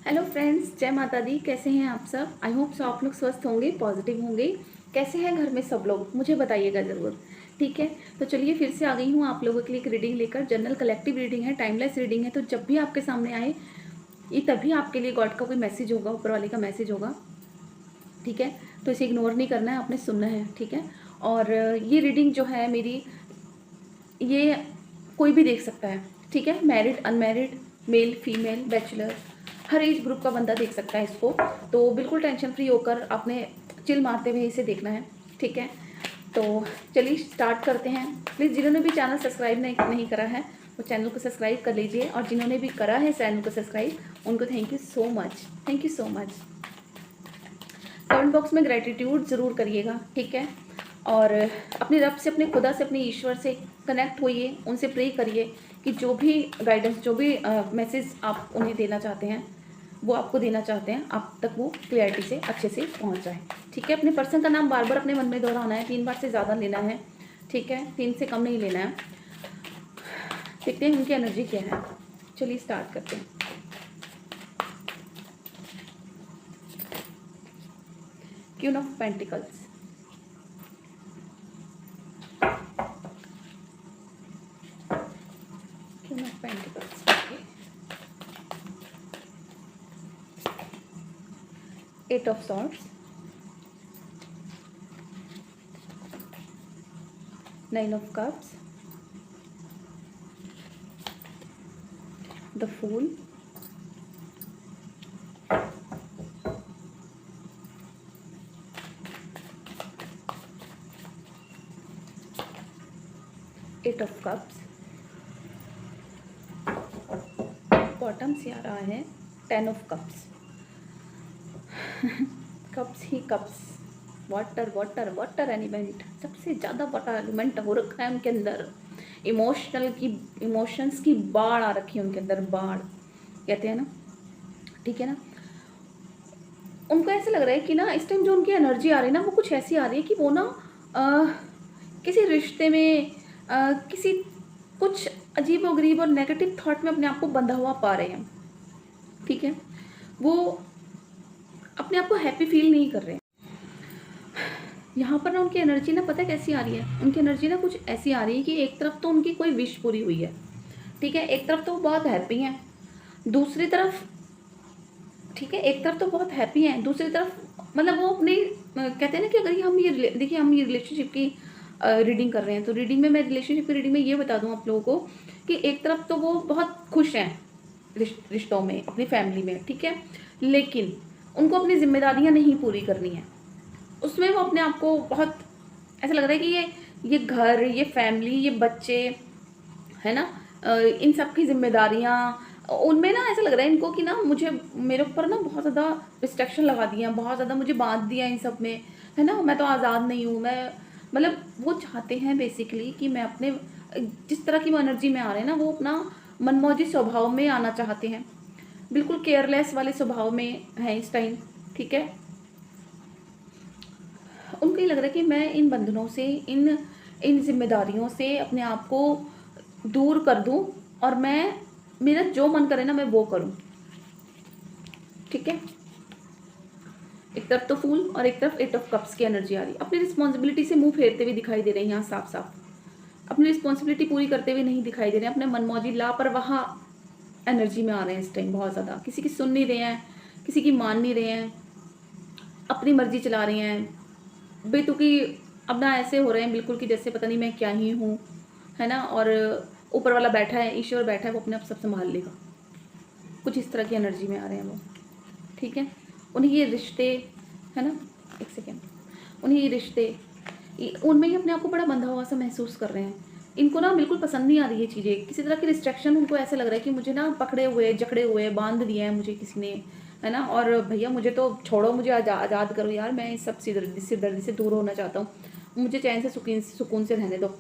Hello friends, जय माता दी। कैसे हैं आप सब? आई होप सो आप लोग स्वस्थ होंगे, पॉजिटिव होंगे। कैसे हैं घर में सब लोग, मुझे बताइएगा ज़रूर। ठीक है, तो चलिए फिर से आ गई हूँ आप लोगों के लिए एक रीडिंग लेकर। जनरल कलेक्टिव रीडिंग है, टाइमलेस रीडिंग है। तो जब भी आपके सामने आए ये तभी आपके लिए गॉड का कोई मैसेज होगा, ऊपर वाले का मैसेज होगा। ठीक है, तो इसे इग्नोर नहीं करना है, आपने सुनना है। ठीक है, और ये रीडिंग जो है मेरी, ये कोई भी देख सकता है। ठीक है, married, unmarried, male, female, bachelor, हर एज ग्रुप का बंदा देख सकता है इसको। तो बिल्कुल टेंशन फ्री होकर आपने चिल मारते हुए इसे देखना है। ठीक है, तो चलिए स्टार्ट करते हैं। प्लीज़ जिन्होंने भी चैनल सब्सक्राइब नहीं करा है वो चैनल को सब्सक्राइब कर लीजिए, और जिन्होंने भी करा है चैनल को सब्सक्राइब उनको thank you so much, thank you so much. Comment box में ग्रेटिट्यूड ज़रूर करिएगा। ठीक है, और अपने रब से, अपने खुदा से, अपने ईश्वर से कनेक्ट होइए, उनसे प्रे करिए कि जो भी गाइडेंस, जो भी मैसेज आप उन्हें देना चाहते हैं, वो आपको देना चाहते हैं, आप तक वो क्लियरिटी से अच्छे से पहुंच जाए। ठीक है, अपने पर्सन का नाम बार बार अपने मन में दोहराना है, 3 बार से ज़्यादा लेना है। ठीक है, 3 से कम नहीं लेना है। देखते हैं उनकी एनर्जी क्या है। चलिए स्टार्ट करते हैं। Queen of pentacles, queen of pentacles, eight of swords, 9 of cups, the fool, eight of cups, bottom से आ रहा है 10 ऑफ कप्स। कप्स ही cups, water water water element, सबसे ज़्यादा वाटर एलिमेंट हो रखा है उनके अंदर। इमोशंस की बाढ़ आ रखी है उनके अंदर, बाढ़ कहते हैं ना। ठीक है ना, उनको ऐसा लग रहा है कि ना इस टाइम जो उनकी एनर्जी आ रही है ना, वो कुछ ऐसी आ रही है कि वो ना किसी रिश्ते में किसी कुछ अजीब और गरीब और नेगेटिव थॉट में अपने आप को बंधा हुआ पा रहे हैं। ठीक है, वो अपने आप को हैप्पी फील नहीं कर रहे हैं। यहाँ पर ना उनकी एनर्जी ना, पता है कैसी आ रही है? उनकी एनर्जी ना कुछ ऐसी आ रही है कि एक तरफ तो उनकी कोई विश पूरी हुई है। ठीक है, एक तरफ तो वो बहुत हैप्पी हैं, दूसरी तरफ, ठीक है, एक तरफ तो बहुत हैप्पी हैं, दूसरी तरफ मतलब वो अपनी कहते हैं ना कि अगर ये देखिए, हम ये रिलेशनशिप की रीडिंग कर रहे हैं, तो रीडिंग में मैं रिलेशनशिप की रीडिंग में ये बता दूं आप लोगों को कि एक तरफ तो वो बहुत खुश हैं रिश्तों में, अपनी फैमिली में। ठीक है, लेकिन उनको अपनी जिम्मेदारियां नहीं पूरी करनी है। उसमें वो अपने आप को बहुत ऐसा लग रहा है कि ये घर, ये फैमिली, ये बच्चे, है ना, इन सब की जिम्मेदारियाँ उनमें ना ऐसा लग रहा है इनको कि ना मुझे, मेरे ऊपर ना बहुत ज़्यादा रिस्ट्रिक्शन लगा दिया है, बहुत ज़्यादा मुझे बांध दिया इन सब में, है ना। मैं तो आज़ाद नहीं हूँ, मैं मतलब वो चाहते हैं बेसिकली कि मैं अपने जिस तरह की वो एनर्जी में आ रहे हैं ना, वो अपना मनमौजी स्वभाव में आना चाहते हैं, बिल्कुल केयरलेस वाले स्वभाव में है इस टाइम। ठीक है, उनको ये लग रहा है कि मैं इन बंधनों से, इन इन जिम्मेदारियों से अपने आप को दूर कर दूं, और मैं, मेरा जो मन करे ना मैं वो करूं। ठीक है, एक तरफ तो फूल और एक तरफ एट ऑफ कप्स की एनर्जी आ रही है। अपनी रिस्पॉन्सिबिलिटी से मुंह फेरते हुए दिखाई दे रहे हैं यहाँ साफ साफ, अपनी रिस्पॉन्सिबिलिटी पूरी करते हुए नहीं दिखाई दे रहे हैं, अपने मनमौजी लापरवाह एनर्जी में आ रहे हैं इस टाइम। बहुत ज़्यादा किसी की सुन नहीं रहे हैं, किसी की मान नहीं रहे हैं, अपनी मर्जी चला रहे हैं बेतुकी। अब ना ऐसे हो रहे हैं बिल्कुल कि जैसे पता नहीं मैं क्या ही हूँ, है ना, और ऊपर वाला बैठा है, ईश्वर बैठा है, वो अपने आप सब संभाल लेगा। कुछ इस तरह की एनर्जी में आ रहे हैं वो। ठीक है, उन्हें ये रिश्ते, है ना, एक सेकेंड, उन्हें ये रिश्ते, उनमें ही अपने आप को बड़ा बंधा हुआ सा महसूस कर रहे हैं। इनको ना बिल्कुल पसंद नहीं आ रही है चीज़ें, किसी तरह की रिस्ट्रिक्शन। उनको ऐसा लग रहा है कि मुझे ना पकड़े हुए, जकड़े हुए, बांध दिया है मुझे किसी ने, है ना, और भैया मुझे तो छोड़ो, मुझे आज़ाद करो यार, मैं इस सब सिरदर्दी से दूर होना चाहता हूँ, मुझे चैन से सुकून से रहने दो।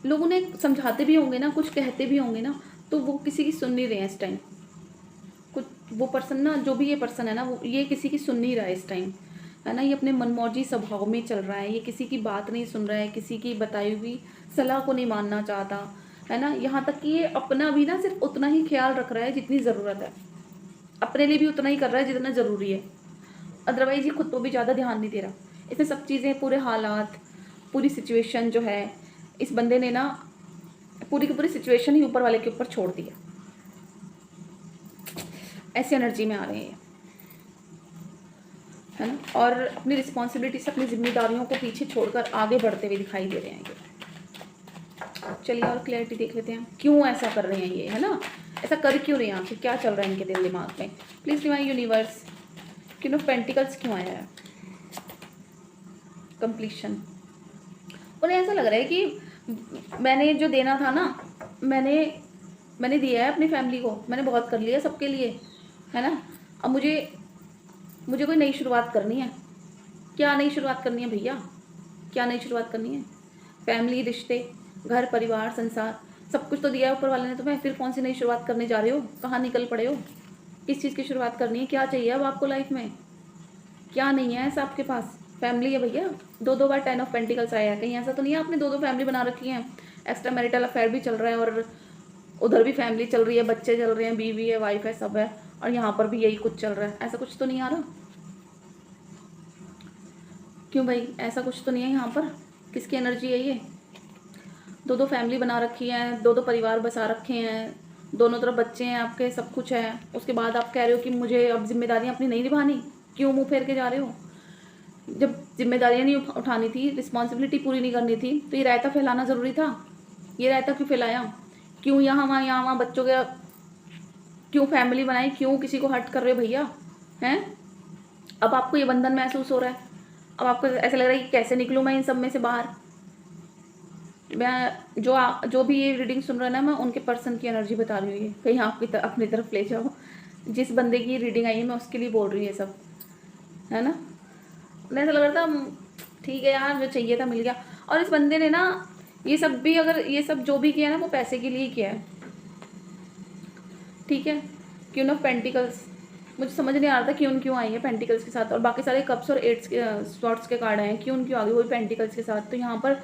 लोग उन्हें समझाते भी होंगे ना, कुछ कहते भी होंगे ना, तो वो किसी की सुन नहीं रहे हैं इस टाइम। कुछ वो पर्सन ना, जो भी ये पर्सन है ना, वो ये किसी की सुन नहीं रहा है इस टाइम, है ना। ये अपने मनमौजी स्वभाव में चल रहा है, ये किसी की बात नहीं सुन रहा है, किसी की बताई हुई सलाह को नहीं मानना चाहता, है ना। यहाँ तक कि ये अपना भी ना सिर्फ उतना ही ख्याल रख रहा है जितनी ज़रूरत है। अपने लिए भी उतना ही कर रहा है जितना ज़रूरी है, अदरवाइज ये खुद को भी ज़्यादा ध्यान नहीं दे रहा। इसमें सब चीज़ें, पूरे हालात, पूरी सिचुएशन जो है, इस बंदे ने ना पूरी की पूरी सिचुएशन ही ऊपर वाले के ऊपर छोड़ दिया। ऐसी एनर्जी में आ रहे हैं, है ना, और अपनी रिस्पॉन्सिबिलिटी से, अपनी जिम्मेदारियों को पीछे छोड़कर आगे बढ़ते हुए दिखाई दे रहे हैं ये। चलिए और क्लैरिटी देख लेते हैं, क्यों ऐसा कर रहे हैं ये, है ना, ऐसा कर क्यों रहे हैं, आखिर क्या चल रहा है इनके दिल दिमाग में। प्लीज़ डिवाइन यूनिवर्स, क्यों ऑफ पेंटिकल्स क्यों आया है, कंप्लीशन। उन्हें ऐसा लग रहा है कि मैंने जो देना था ना, मैंने दिया है अपनी फैमिली को, मैंने बहुत कर लिया सबके लिए, है ना, अब मुझे कोई नई शुरुआत करनी है। क्या नई शुरुआत करनी है भैया, क्या नई शुरुआत करनी है। फैमिली, रिश्ते, घर परिवार, संसार, सब कुछ तो दिया है ऊपर वाले ने तुम्हें, फिर कौन सी नई शुरुआत करने जा रहे हो, कहाँ निकल पड़े हो, किस चीज़ की शुरुआत करनी है, क्या चाहिए अब आपको लाइफ में, क्या नहीं है ऐसा आपके पास। फैमिली है भैया, दो बार 10 ऑफ पेंटिकल्स आया है, कहीं ऐसा तो नहीं है आपने दो फैमिली बना रखी है, एक्स्ट्रा मैरिटल अफेयर भी चल रहा है और उधर भी फैमिली चल रही है, बच्चे चल रहे हैं, बीवी है, वाइफ है, सब है, और यहाँ पर भी यही कुछ चल रहा है। ऐसा कुछ तो नहीं आ रहा, क्यों भाई, ऐसा कुछ तो नहीं है यहाँ पर। किसकी एनर्जी है ये, दो फैमिली बना रखी है, दो परिवार बसा रखे हैं, दोनों तरफ बच्चे हैं आपके, सब कुछ है, उसके बाद आप कह रहे हो कि मुझे अब जिम्मेदारियाँ अपनी नहीं निभानी। क्यों मुंह फेर के जा रहे हो, जब जिम्मेदारियाँ नहीं उठानी थी, रिस्पॉन्सिबिलिटी पूरी नहीं करनी थी, तो ये रायता फैलाना ज़रूरी था। ये रायता क्यों फैलाया, क्यों यहाँ वहाँ बच्चों के, क्यों फैमिली बनाई, क्यों किसी को हर्ट कर रहे हो भैया, हैं। अब आपको ये बंधन महसूस हो रहा है, अब आपको ऐसा लग रहा है कि कैसे निकलूँ मैं इन सब में से बाहर। मैं जो भी ये रीडिंग सुन रहा है ना, मैं उनके पर्सन की एनर्जी बता रही हूँ, ये कहीं आपकी अपनी तरफ ले जाओ। जिस बंदे की रीडिंग आई है मैं उसके लिए बोल रही हूँ ये सब, है ना। उन्हें ऐसा लग रहा था ठीक है यार, जो चाहिए था मिल गया। और इस बंदे ने ना ये सब भी, अगर ये सब जो भी किया ना वो पैसे के लिए ही किया है, ठीक है। क्वीन ऑफ पेंटिकल्स, मुझे समझ नहीं आ रहा था क्यों आई है पेंटिकल्स के साथ, और बाकी सारे कप्स और एट्स के स्वॉर्ड्स के कार्ड आए हैं, क्यों आ गई वही पेंटिकल्स के साथ। तो यहाँ पर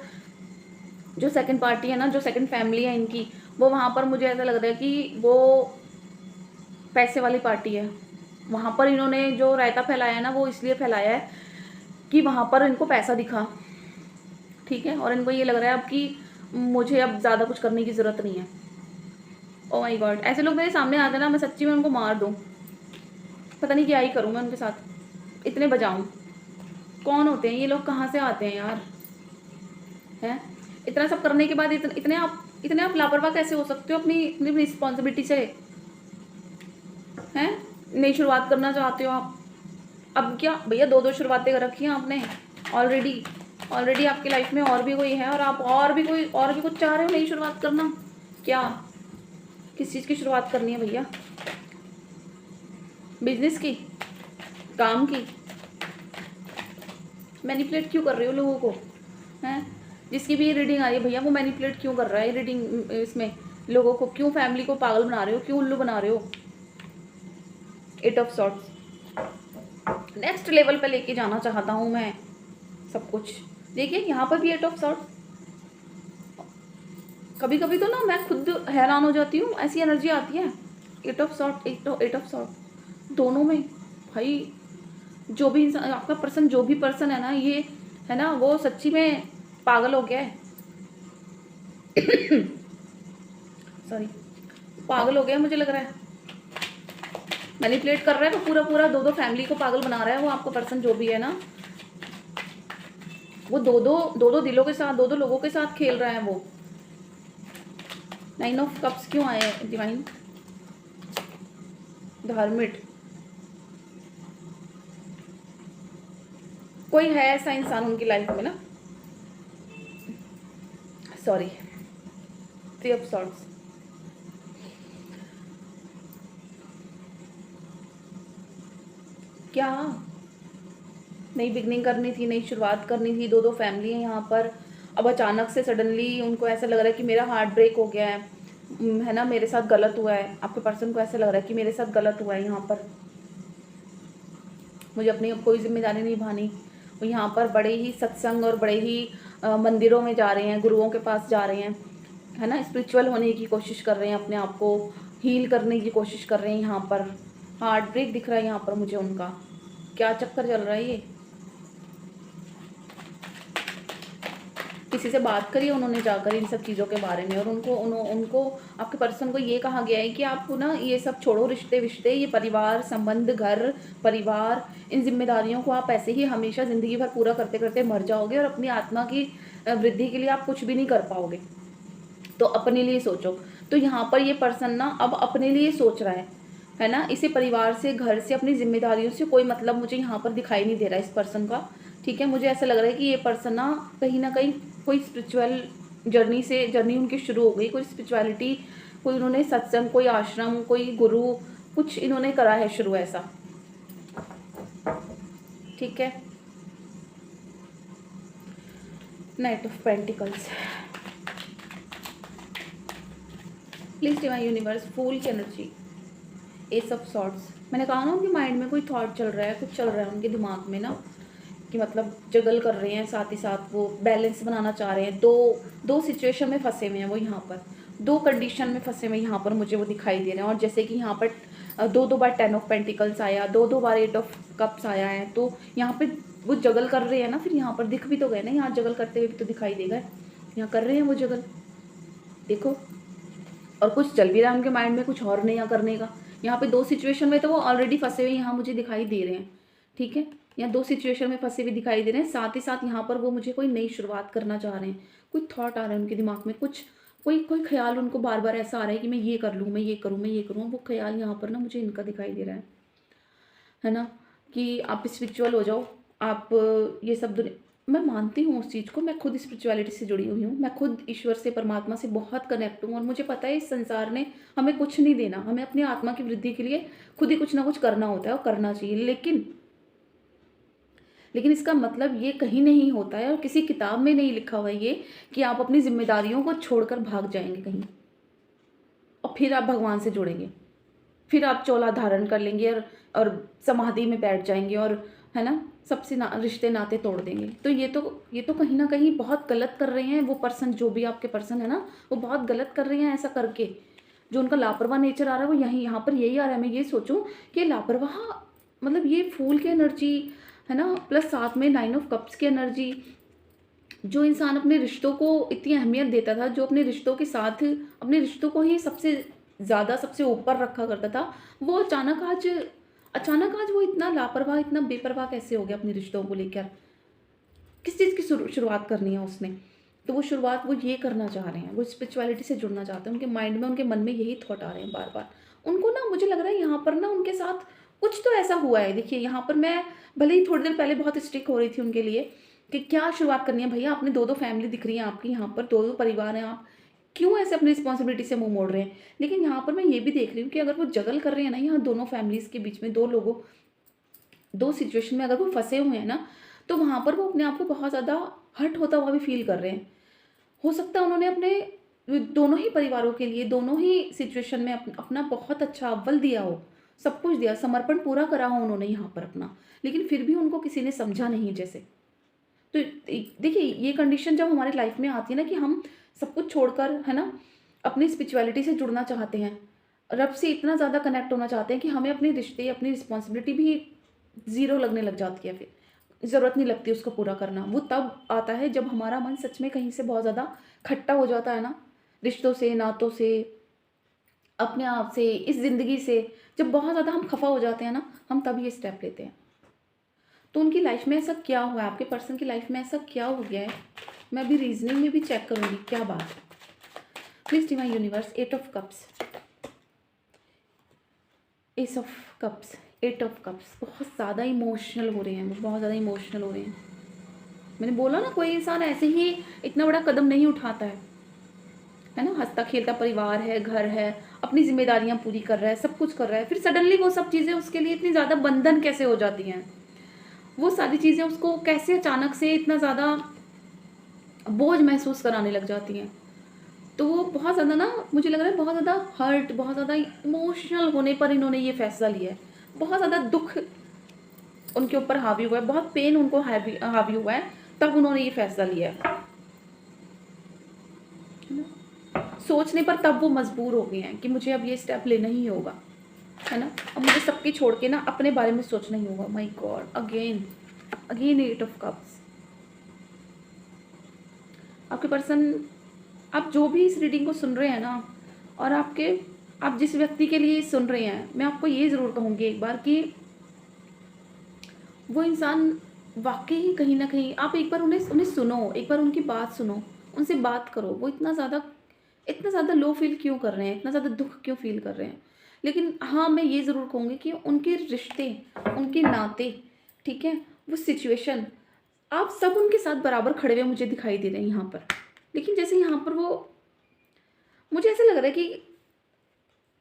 जो सेकंड पार्टी है ना, जो सेकंड फैमिली है इनकी, वो वहाँ पर मुझे ऐसा लग रहा है कि वो पैसे वाली पार्टी है। वहाँ पर इन्होंने जो रायता फैलाया है ना, वो इसलिए फैलाया है कि वहाँ पर इनको पैसा दिखा, ठीक है, और इनको ये लग रहा है अब कि मुझे अब ज़्यादा कुछ करने की ज़रूरत नहीं है। ओ माय गॉड, ऐसे लोग मेरे सामने आते ना, मैं सच्ची में उनको मार दूँ, पता नहीं क्या ही करूँ मैं उनके साथ, इतने बजाऊँ। कौन होते हैं ये लोग, कहाँ से आते हैं यार, हैं। इतना सब करने के बाद इतने आप लापरवाह कैसे हो सकते हो अपनी अपनी रिस्पॉन्सिबिलिटी से, हैं। नई शुरुआत करना चाहते हो आप, अब क्या भैया, दो शुरुआतें कर रखी हैं आपने ऑलरेडी आपकी लाइफ में और भी कोई है, और आप और भी कुछ चाह रहे हो नई शुरुआत करना। क्या, किस चीज़ की शुरुआत करनी है भैया, बिजनेस की, काम की। मैनिपुलेट क्यों कर रहे हो लोगों को, हैं। जिसकी भी ये रीडिंग आ रही है भैया, वो मैनिपुलेट क्यों कर रहा है रीडिंग इसमें लोगों को, क्यों फैमिली को पागल बना रहे हो, क्यों उल्लू बना रहे हो। 8 ऑफ सॉर्ड्स, नेक्स्ट लेवल पे लेके जाना चाहता हूँ मैं सब कुछ। देखिए यहाँ पर भी 8 ऑफ सॉर्ड्स, कभी कभी तो ना मैं खुद हैरान हो जाती हूँ, ऐसी एनर्जी आती है। 8 ऑफ सॉर्ड, 8 ऑफ सॉर्ड दोनों में भाई, जो भी इंसान, आपका पर्सन, जो भी पर्सन है ना ये, है ना, वो सच्ची में पागल हो गया है। सॉरी, पागल हो गया मुझे लग रहा है, मैनिपुलेट कर रहा है, वो पूरा दो फैमिली को पागल बना रहा है। वो आपका पर्सन जो भी है ना, वो दो दिलों के साथ, दो लोगों के साथ खेल रहा है वो। 9 ऑफ कप्स क्यों आए डिवाइन, द हर्मिट। कोई है ऐसा इंसान उनकी लाइफ में ना, सॉरी, 3 ऑफ सॉर्ड्स। क्या नई बिगनिंग करनी थी, नई शुरुआत करनी थी, दो फैमिली है यहाँ पर। अब अचानक से सडनली उनको ऐसा लग रहा है कि मेरा हार्ट ब्रेक हो गया है ना, मेरे साथ गलत हुआ है। आपके पर्सन को ऐसा लग रहा है कि मेरे साथ गलत हुआ है यहाँ पर, मुझे अपनी कोई जिम्मेदारी नहीं निभानी। वो यहाँ पर बड़े ही सत्संग और बड़े ही मंदिरों में जा रहे हैं, गुरुओं के पास जा रहे हैं, है ना, स्पिरिचुअल होने की कोशिश कर रहे हैं, अपने आप को हील करने की कोशिश कर रहे हैं यहाँ पर, हार्ट ब्रेक दिख रहा है यहाँ पर मुझे उनका। क्या चक्कर चल रहा है ये? किसी से बात करी उन्होंने जाकर इन सब चीज़ों के बारे में, और उनको आपके पर्सन को ये कहा गया है कि आप ना ये सब छोड़ो, रिश्ते विश्ते, ये परिवार संबंध, घर परिवार, इन जिम्मेदारियों को आप ऐसे ही हमेशा ज़िंदगी भर पूरा करते करते मर जाओगे, और अपनी आत्मा की वृद्धि के लिए आप कुछ भी नहीं कर पाओगे। तो अपने लिए सोचो। तो यहाँ पर ये पर्सन ना अब अपने लिए सोच रहा है ना। इसे परिवार से, घर से, अपनी जिम्मेदारियों से कोई मतलब मुझे यहाँ पर दिखाई नहीं दे रहा है इस पर्सन का। ठीक है, मुझे ऐसा लग रहा है कि ये पर्सन ना कहीं कोई स्पिरिचुअल जर्नी उनकी शुरू हो गई, कोई स्पिरिचुअलिटी, कोई उन्होंने सत्संग, कोई आश्रम, कोई गुरु, कुछ इन्होंने करा है शुरू ऐसा। ठीक है, knight of pentacles. Please divine universe, फूल की एनर्जी, एस ऑफ सॉर्ट्स। मैंने कहा ना उनके माइंड में कोई थॉट चल रहा है, कुछ चल रहा है उनके दिमाग में ना, कि मतलब जगल कर रहे हैं, साथ ही साथ वो बैलेंस बनाना चाह रहे हैं। दो सिचुएशन में फंसे हुए हैं वो, यहाँ पर दो कंडीशन में फंसे हुए यहाँ पर मुझे वो दिखाई दे रहे हैं। और जैसे कि यहाँ पर दो बार 10 ऑफ पेंटिकल्स आया, दो बार 8 ऑफ कप्स आया है, तो यहाँ पे वो जगल कर रहे हैं ना। फिर यहाँ पर दिख भी तो गए ना, यहाँ जगल करते हुए भी तो दिखाई देगा, यहाँ कर रहे हैं वो जगल, देखो। और कुछ चल भी रहा है उनके माइंड में, कुछ और नया करने का। यहाँ पे दो सिचुएशन में तो वो ऑलरेडी फंसे हुए यहाँ मुझे दिखाई दे रहे हैं। ठीक है, यहाँ दो सिचुएशन में फंसे हुए दिखाई दे रहे हैं, साथ ही साथ यहाँ पर वो मुझे कोई नई शुरुआत करना चाह रहे हैं। कोई थॉट आ रहा है उनके दिमाग में, कुछ कोई ख्याल उनको बार बार ऐसा आ रहा है कि मैं ये कर लूँ, मैं ये करूँ, मैं ये करूँ। वो ख्याल यहाँ पर ना मुझे इनका दिखाई दे रहा है ना, कि आप स्पिरिचुअल हो जाओ, आप ये सब दुनिया। मैं मानती हूँ उस चीज़ को, मैं खुद स्पिरिचुअलिटी से जुड़ी हुई हूँ, मैं खुद ईश्वर से, परमात्मा से बहुत कनेक्ट हूँ, और मुझे पता है इस संसार ने हमें कुछ नहीं देना, हमें अपनी आत्मा की वृद्धि के लिए खुद ही कुछ ना कुछ करना होता है और करना चाहिए। लेकिन इसका मतलब ये कहीं नहीं होता है, और किसी किताब में नहीं लिखा हुआ है ये, कि आप अपनी जिम्मेदारियों को छोड़कर भाग जाएंगे कहीं और फिर आप भगवान से जुड़ेंगे, फिर आप चोला धारण कर लेंगे और समाधि में बैठ जाएंगे, और है ना, सबसे रिश्ते नाते तोड़ देंगे। तो ये तो कहीं ना कहीं बहुत गलत कर रहे हैं वो पर्सन, जो भी आपके पर्सन है ना, वो बहुत गलत कर रहे हैं ऐसा करके। जो उनका लापरवाह नेचर आ रहा है वो यहाँ पर यही आ रहा है। मैं ये सोचूं कि लापरवाह, मतलब ये फूल की एनर्जी है ना, प्लस साथ में 9 ऑफ कप्स की एनर्जी। जो इंसान अपने रिश्तों को इतनी अहमियत देता था, जो अपने रिश्तों के साथ अपने रिश्तों को ही सबसे ज़्यादा, सबसे ऊपर रखा करता था, वो अचानक आज वो इतना लापरवाह, इतना बेपरवाह कैसे हो गया अपने रिश्तों को लेकर। किस चीज़ की शुरुआत करनी है उसने, तो वो शुरुआत वो ये करना चाह रहे हैं, वो स्पिरिचुअलिटी से जुड़ना चाहते हैं। उनके माइंड में, उनके मन में यही थॉट आ रहे हैं बार बार। उनको ना, मुझे लग रहा है यहाँ पर ना उनके साथ कुछ तो ऐसा हुआ है। देखिए यहाँ पर मैं भले ही थोड़ी देर पहले बहुत स्ट्रिक्ट हो रही थी उनके लिए कि क्या शुरुआत करनी है भैया, आपने दो फैमिली दिख रही है आपकी, यहाँ पर दो परिवार हैं, आप क्यों ऐसे अपनी रिस्पॉन्सिबिलिटी से मुंह मोड़ रहे हैं। लेकिन यहाँ पर मैं ये भी देख रही हूँ कि अगर वो जगल कर रहे हैं ना, यहाँ दोनों फैमिलीज़ के बीच में, दो सिचुएशन में अगर वो फंसे हुए हैं ना, तो वहाँ पर वो अपने आप को बहुत ज़्यादा हर्ट होता हुआ भी फील कर रहे हैं। हो सकता है उन्होंने अपने दोनों ही परिवारों के लिए, दोनों ही सिचुएशन में अपना बहुत अच्छा अव्वल दिया हो, सब कुछ दिया, समर्पण पूरा करा हो उन्होंने यहाँ पर अपना, लेकिन फिर भी उनको किसी ने समझा नहीं जैसे। तो देखिए ये कंडीशन जब हमारी लाइफ में आती है ना, कि हम सब कुछ छोड़कर, है ना, अपनी स्पिरिचुअलिटी से जुड़ना चाहते हैं, रब से इतना ज़्यादा कनेक्ट होना चाहते हैं कि हमें अपने रिश्ते, अपनी रिस्पॉन्सिबिलिटी भी ज़ीरो लगने लग जाती है, फिर ज़रूरत नहीं लगती उसको पूरा करना। वो तब आता है जब हमारा मन सच में कहीं से बहुत ज़्यादा खट्टा हो जाता है ना, रिश्तों से, नातों से, अपने आप से, इस ज़िंदगी से। जब बहुत ज़्यादा हम खफा हो जाते हैं ना, हम तब ये स्टेप लेते हैं। तो उनकी लाइफ में ऐसा क्या हुआ है, आपके पर्सन की लाइफ में ऐसा क्या हो गया है, मैं अभी रीजनिंग में भी चेक करूँगी क्या बात है। Please divine universe, 8 of cups, S of cups, 8 of cups. बहुत ज़्यादा इमोशनल हो रहे हैं वो, बहुत ज़्यादा इमोशनल हो रहे हैं। मैंने बोला ना, कोई इंसान ऐसे ही इतना बड़ा कदम नहीं उठाता है ना। हंसता खेलता परिवार है, घर है, अपनी जिम्मेदारियां पूरी कर रहा है, सब कुछ कर रहा है, फिर सडनली वो सब चीज़ें उसके लिए इतनी ज़्यादा बंधन कैसे हो जाती हैं, वो सारी चीज़ें उसको कैसे अचानक से इतना ज़्यादा बोझ महसूस कराने लग जाती हैं। तो वो बहुत ज़्यादा ना, मुझे लग रहा है बहुत ज़्यादा हर्ट, बहुत ज़्यादा इमोशनल होने पर इन्होंने ये फैसला लिया है। बहुत ज़्यादा दुख उनके ऊपर हावी हुआ है, बहुत पेन उनको हावी हुआ है, तब उन्होंने ये फैसला लिया है। सोचने पर तब वो मजबूर हो गए हैं कि मुझे अब ये स्टेप लेना ही होगा। है ना। अब मुझे सबकी छोड़ के ना अपने बारे में सोचना ही होगा। My God, again again 8 of cups. आपके पर्सन, आप जो भी इस रीडिंग को सुन रहे हैं ना, और आप जिस व्यक्ति के लिए सुन रहे हैं, मैं आपको ये ज़रूर कहूँगी एक बार कि वो इंसान वाक़ई ही कहीं न कहीं, आप एक बार उन्हें उन्हें सुनो, एक बार उनकी बात सुनो, उनसे बात करो। वो इतना ज़्यादा लो फ़ील क्यों कर रहे हैं, इतना ज़्यादा दुःख क्यों फ़ील कर रहे हैं। लेकिन हाँ, मैं ये ज़रूर कहूँगी कि उनके रिश्ते, उनके नाते, ठीक है, वो सिचुएशन, आप सब उनके साथ बराबर खड़े हुए मुझे दिखाई दे रहे हैं यहाँ पर। लेकिन जैसे यहाँ पर वो, मुझे ऐसा लग रहा है कि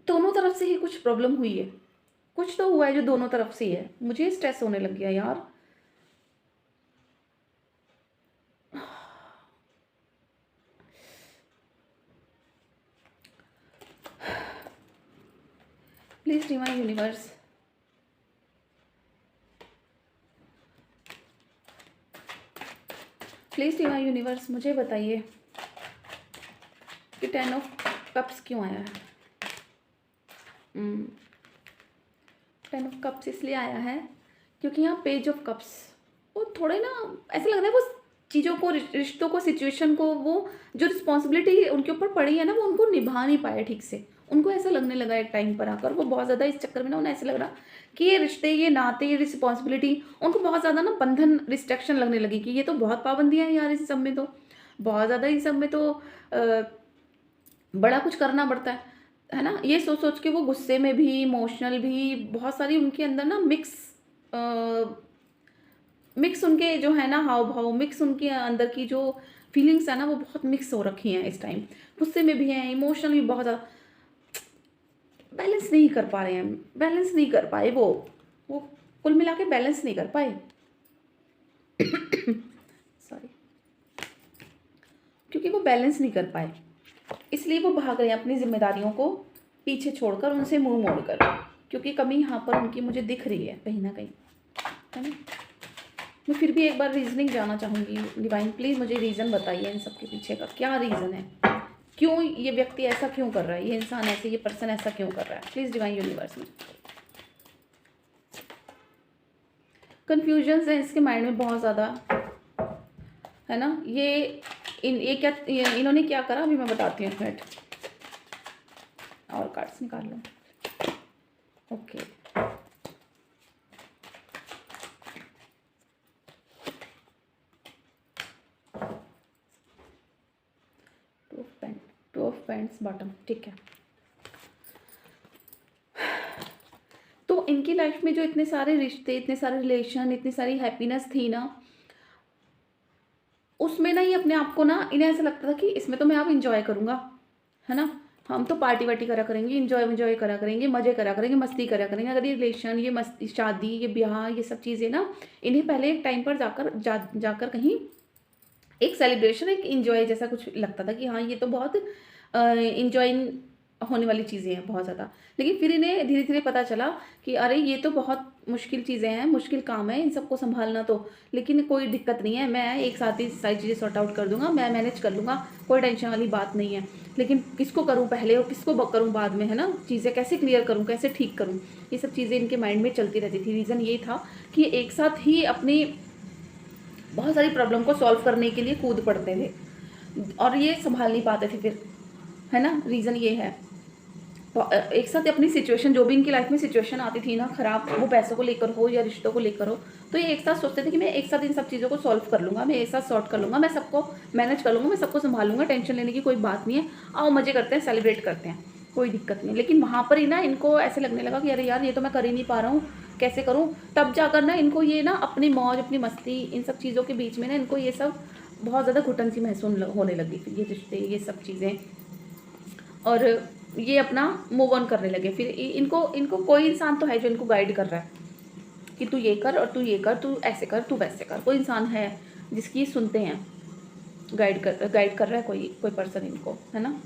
दोनों तरफ से ही कुछ प्रॉब्लम हुई है। कुछ तो हुआ है जो दोनों तरफ से ही है। मुझे स्ट्रेस होने लग गया यार। Please divine universe, please divine universe, मुझे बताइए कि 10 ऑफ कप्स क्यों आया है। 10 ऑफ कप्स इसलिए आया है क्योंकि यहाँ पेज ऑफ कप्स, वो थोड़े ना ऐसा लग रहा है वो चीज़ों को, रिश्तों को, सिचुएशन को, वो जो रिस्पॉन्सिबिलिटी उनके ऊपर पड़ी है ना, वो उनको निभा नहीं पाए ठीक से। उनको ऐसा लगने लगा एक टाइम पर आकर, वो बहुत ज़्यादा इस चक्कर में ना, उन्हें ऐसा लग रहा कि ये रिश्ते, ये नाते, ये रिस्पॉन्सिबिलिटी, उनको बहुत ज़्यादा ना बंधन, रिस्ट्रिक्शन लगने लगी कि ये तो बहुत पाबंदियाँ हैं यार, इस सब में तो बहुत ज़्यादा, इस सब में तो बड़ा कुछ करना पड़ता है ना। ये सोच सोच के वो गुस्से में भी, इमोशनल भी, बहुत सारी उनके अंदर ना मिक्स उनके जो है ना हाव भाव, मिक्स उनके अंदर की जो फीलिंग्स है ना, वो बहुत मिक्स हो रखी हैं इस टाइम। गुस्से में भी हैं, इमोशनल भी बहुत ज़्यादा, बैलेंस नहीं कर पा रहे हैं, बैलेंस नहीं कर पाए वो कुल मिला के बैलेंस नहीं कर पाए। सॉरी, क्योंकि वो बैलेंस नहीं कर पाए, इसलिए वो भाग रहे हैं अपनी जिम्मेदारियों को पीछे छोड़कर, उनसे मुंह मोड़कर, क्योंकि कमी यहाँ पर उनकी मुझे दिख रही है कहीं ना कहीं, है ना। मैं फिर भी एक बार रीजनिंग जानना चाहूँगी। डिवाइन प्लीज़ मुझे रीज़न बताइए इन सब के पीछे का क्या रीज़न है, क्यों ये व्यक्ति ऐसा क्यों कर रहा है, ये इंसान ऐसे, ये पर्सन ऐसा क्यों कर रहा है। प्लीज़ डिवाइन यूनिवर्स में कन्फ्यूजन्स है इसके माइंड में बहुत ज़्यादा, है ना। इन्होंने क्या करा, अभी मैं बताती हूँ, एक मिनट और कार्ड्स निकाल लो। Okay, two of pentacles bottom, ठीक है। तो इनकी लाइफ में जो इतने सारे रिश्ते, इतने सारे रिलेशन, इतनी सारी हैप्पीनेस थी ना, उसमें ना ये अपने आप को ना, इन्हें ऐसा लगता था कि इसमें तो मैं अब इंजॉय करूँगा, है ना, हम तो पार्टी वार्टी करा करेंगे, इंजॉय करा करेंगे, मज़े करा करेंगे, मस्ती करा करेंगे। अगर ये रिलेशन, ये मस्ती, शादी, ये ब्याह, ये सब चीज़ें ना, इन्हें पहले एक टाइम पर जाकर कहीं एक सेलिब्रेशन, एक इंजॉय जैसा कुछ लगता था कि हाँ ये तो बहुत इंजॉय होने वाली चीज़ें हैं बहुत ज़्यादा। लेकिन फिर इन्हें धीरे धीरे पता चला कि अरे ये तो बहुत मुश्किल चीज़ें हैं, मुश्किल काम है इन सबको संभालना तो, लेकिन कोई दिक्कत नहीं है, मैं एक साथ ही सारी चीज़ें सॉर्ट आउट कर दूंगा, मैं मैनेज कर लूँगा, कोई टेंशन वाली बात नहीं है। लेकिन किसको करूँ पहले और किसको करूँ बाद में, है ना, चीज़ें कैसे क्लियर करूँ, कैसे ठीक करूँ, ये सब चीज़ें इनके माइंड में चलती रहती थी। रीज़न ये था कि एक साथ ही अपनी बहुत सारी प्रॉब्लम को सॉल्व करने के लिए कूद पड़ते थे और ये संभाल नहीं पाते थे फिर, है ना। रीज़न ये है, तो एक साथ अपनी सिचुएशन, जो भी इनकी लाइफ में सिचुएशन आती थी ना खराब, वो पैसों को लेकर हो या रिश्तों को लेकर हो, तो ये एक साथ सोचते थे कि मैं एक साथ इन सब चीज़ों को सॉल्व कर लूँगा, मैं एक साथ सॉर्ट कर लूँगा, मैं सबको मैनेज कर लूँगा, मैं सबको संभाल लूँगा, टेंशन लेने की कोई बात नहीं है, आओ मज़े करते हैं, सेलिब्रेट करते हैं, कोई दिक्कत नहीं। लेकिन वहाँ पर ही ना इनको ऐसे लगने लगा कि अरे यार ये तो मैं कर ही नहीं पा रहा हूँ, कैसे करूँ। तब जाकर ना इनको ये ना अपनी मौज, अपनी मस्ती, इन सब चीज़ों के बीच में ना इनको ये सब बहुत ज़्यादा घुटन सी महसूस होने लगी फिर, ये रिश्ते, ये सब चीज़ें, और ये अपना मूव ऑन करने लगे। फिर इनको कोई इंसान तो है जो इनको गाइड कर रहा है कि तू ये कर और तू ये कर, तू ऐसे कर, तू वैसे कर। कोई इंसान है जिसकी सुनते हैं, गाइड कर रहा है कोई पर्सन इनको, है ना।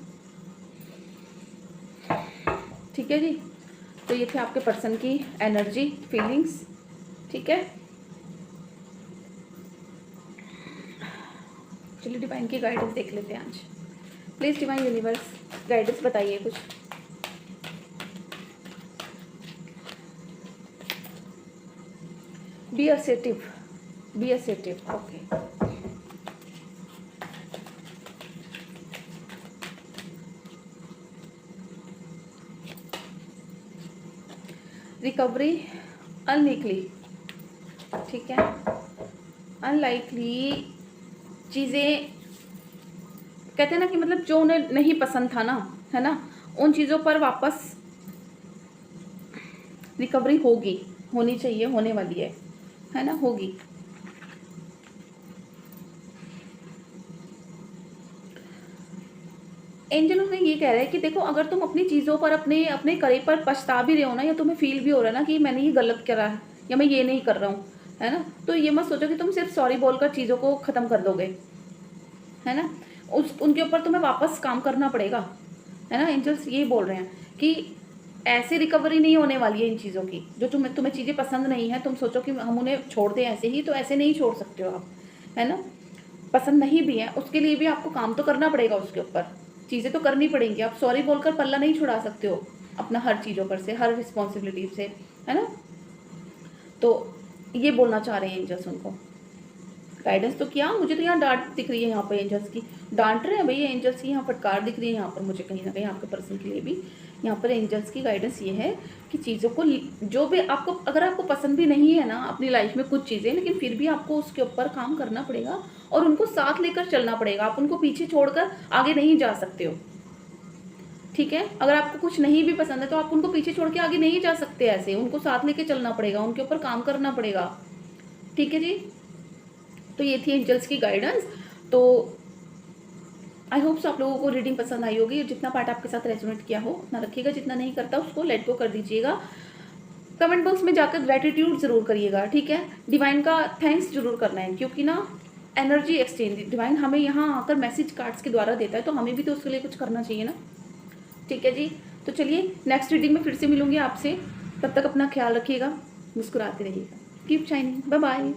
ठीक है जी, तो ये थे आपके पर्सन की एनर्जी, फीलिंग्स, ठीक है। चलिए डिवाइन की गाइडेंस देख लेते हैं आज। प्लीज़ डिवाइन यूनिवर्स गाइडेंस बताइए कुछ। Be assertive, be assertive, okay. Recovery unlikely, ठीक है, अनलाइकली चीज़ें कहते हैं ना कि मतलब जो उन्हें नहीं पसंद था ना, है ना, उन चीज़ों पर वापस रिकवरी होगी, होनी चाहिए, होने वाली है ना, होगी। एंजल उन्हें ये कह रहा है कि देखो अगर तुम अपनी चीज़ों पर अपने अपने करे पर पछता भी रहे हो ना, या तुम्हें फील भी हो रहा है ना कि मैंने ये गलत करा है या मैं ये नहीं कर रहा हूँ, है ना, तो ये मत सोचो कि तुम सिर्फ सॉरी बोलकर चीज़ों को ख़त्म कर दोगे, है ना, उनके ऊपर तुम्हें वापस काम करना पड़ेगा, है ना। एंजल्स ये बोल रहे हैं कि ऐसे रिकवरी नहीं होने वाली है इन चीज़ों की, जो तुम्हें चीज़ें पसंद नहीं है, तुम सोचो कि हम उन्हें छोड़ दें ऐसे ही, तो ऐसे नहीं छोड़ सकते हो आप, है ना। पसंद नहीं भी है, उसके लिए भी आपको काम तो करना पड़ेगा, उसके ऊपर चीज़ें तो करनी पड़ेंगी। आप सॉरी बोलकर पल्ला नहीं छुड़ा सकते हो अपना हर चीज़ों पर से, हर रिस्पॉन्सिबिलिटी से, है ना। तो ये बोलना चाह रहे हैं एंजल्स उनको। गाइडेंस तो किया, मुझे तो यहाँ डांट दिख रही है, यहाँ पे एंजल्स की डांट रहे हैं भैया, एंजल्स की यहाँ फटकार दिख रही है यहाँ पर मुझे, कहीं ना कहीं आपके पर्सन के लिए भी यहाँ पर एंजल्स की गाइडेंस ये है कि चीज़ों को जो भी आपको, अगर आपको पसंद भी नहीं है ना अपनी लाइफ में कुछ चीज़ें, लेकिन फिर भी आपको उसके ऊपर काम करना पड़ेगा और उनको साथ लेकर चलना पड़ेगा। आप उनको पीछे छोड़कर आगे नहीं जा सकते हो, ठीक है। अगर आपको कुछ नहीं भी पसंद है तो आप उनको पीछे छोड़ के आगे नहीं जा सकते, ऐसे उनको साथ लेके चलना पड़ेगा, उनके ऊपर काम करना पड़ेगा, ठीक है जी। तो ये थी एंजल्स की गाइडेंस। तो आई होप्स आप लोगों को रीडिंग पसंद आई होगी। जितना पार्ट आपके साथ रेजोनेट किया हो उतना रखिएगा, जितना नहीं करता उसको लेट गो कर दीजिएगा। कमेंट बॉक्स में जाकर ग्रेटिट्यूड जरूर करिएगा, ठीक है। डिवाइन का थैंक्स जरूर करना है, क्योंकि ना एनर्जी एक्सचेंज डिवाइन हमें यहाँ आकर मैसेज कार्ड्स के द्वारा देता है, तो हमें भी तो उसके लिए कुछ करना चाहिए ना, ठीक है जी। तो चलिए नेक्स्ट रीडिंग में फिर से मिलूंगी आपसे, तब तक अपना ख्याल रखिएगा, मुस्कुराते रहिएगा, कीप शाइनिंग, बाय बाय।